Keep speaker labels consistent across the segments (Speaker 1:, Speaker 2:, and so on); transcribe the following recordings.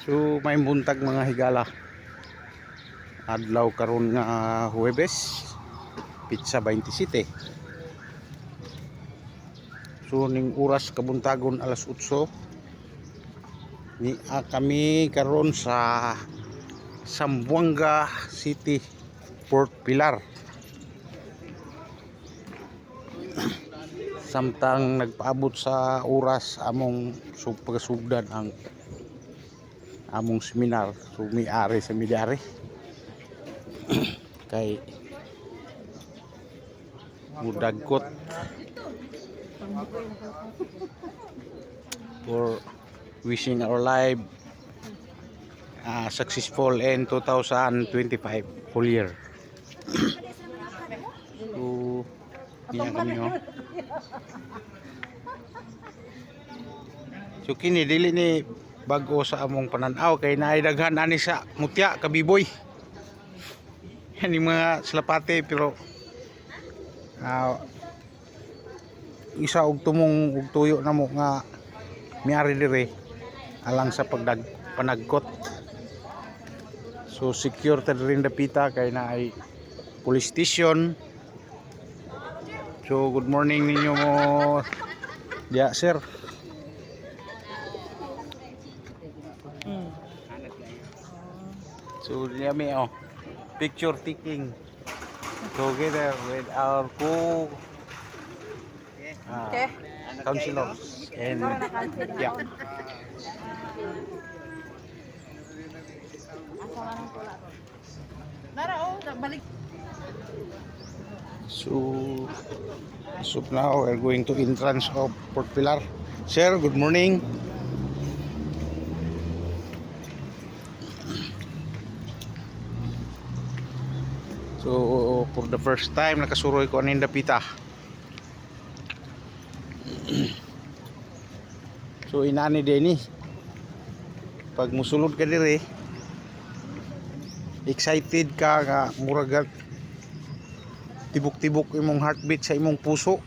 Speaker 1: So may buntag mga higala. Adlaw karon nga Huwebes, Pitsa 27. So ning oras kabuntagon alas 8. Ni kami karon sa Zamboanga City, Port Pilar. Samtang nagpaabot sa oras among pagasugdan ang among seminar. So may-ari sa midari kay mudagkot for wishing our life successful in 2025 whole year. So niya kami so kini dili ni bago sa among pananaw kay naay daghan ani sa mutya kabiboy. Yan yung mga slapate pero isa og tumong og tuyo na mo nga miari dire alang sa panagkot. So secure ta rin dapita kay naay police station. So good morning ninyo mo diya sir. So yami picture taking together with our councilors and yeah. So as of now we're going to entrance of Port Pilar. Sir, good morning. So for the first time nakasuroy ko aning dapita. So inani din ni pag musulod ka dire excited ka nga murag tibok-tibok imong heartbeat sa imong puso.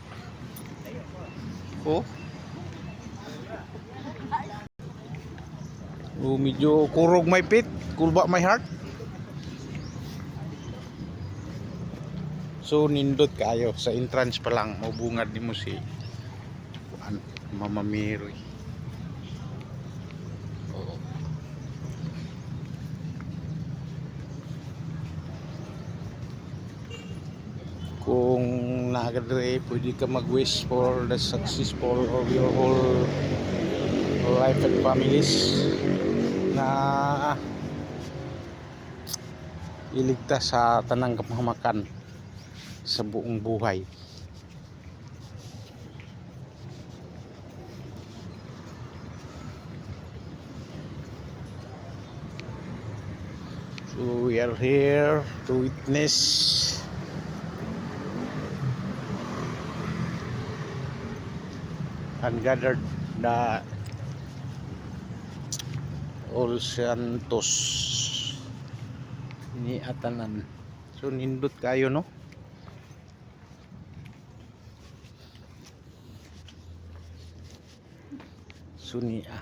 Speaker 1: Medyo kurog may pit, kulba may heart. So nindot kayo sa entrance pa lang mabungad nimo si Mama Mary. Kung nagadre pwede ka mag-wish for the successful of your whole life and families na iligtas sa tanang kapahamakan sa buong buhay. So we are here to witness and gathered the All Santos ni Atanan. So nindot kayo no. Sunia.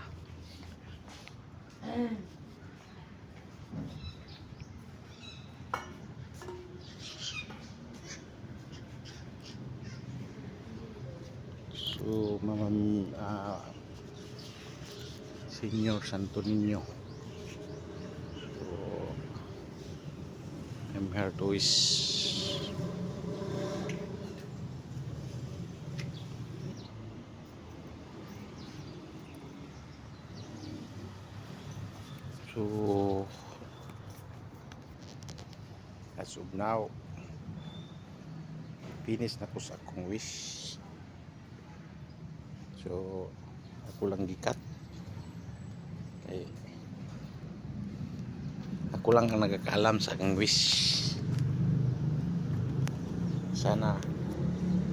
Speaker 1: So Senior Santo Niño. So I'm here to wish so as of now finish na ko sa akong wish. So ako lang gikat kay ako lang ang nagakaalam sa akong wish. Sana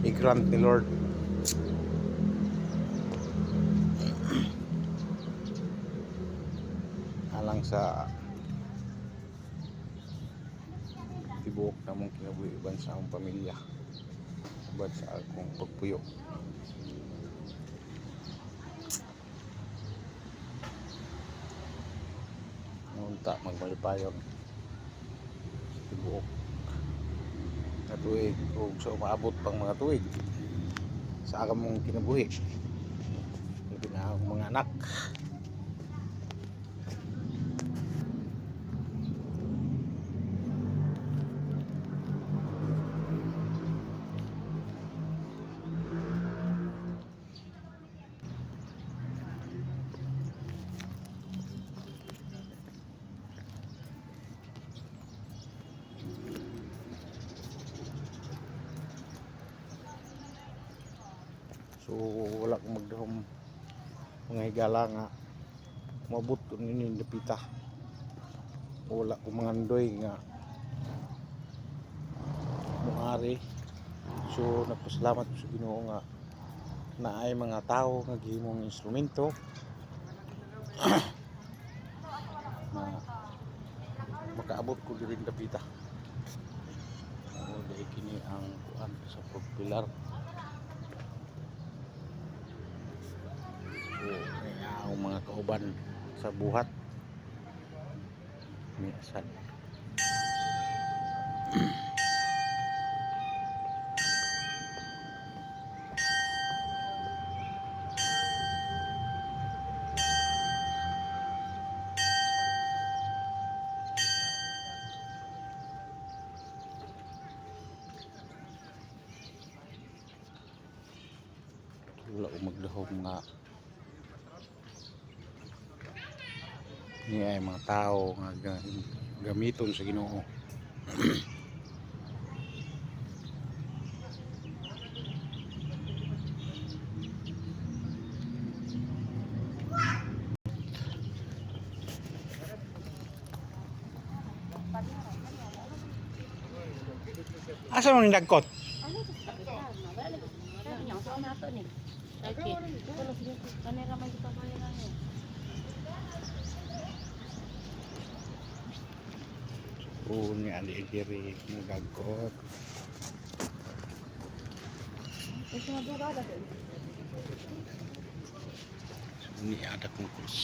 Speaker 1: i-grant ni Lord alang sa tibuok na mong kinabuhiban sa akong pamilya abad sa akong pagpuyo. ta magmalipayon tibuok na tuig o sa umaabot pang mga tuig sa akamong kinabuhi labi na ang mga anak. So wala akong magdahom mga higala nga mabot ko nini dapita. Wala akong mga andoy nga muari. So nagpasalamat ko sa Ginoo nga naay mga tao nga gihimong instrumento na makaabot ko diri dapita. Dahil kini ang kuan sa pagpilar. Ang mga kauban sa buhat miasan wala ko maglahom nga ni ay mga tao nga gamiton sa Ginoo. Asa man nagkot?
Speaker 2: Ano sa kapital? Mabalik. Sabi niya, saan nato ni? Okay. Kalau sige, kanera man kita kanera niya.
Speaker 1: Ni ali diri nagagkot.
Speaker 2: Ito na ba ba?
Speaker 1: Ni ada kong kus.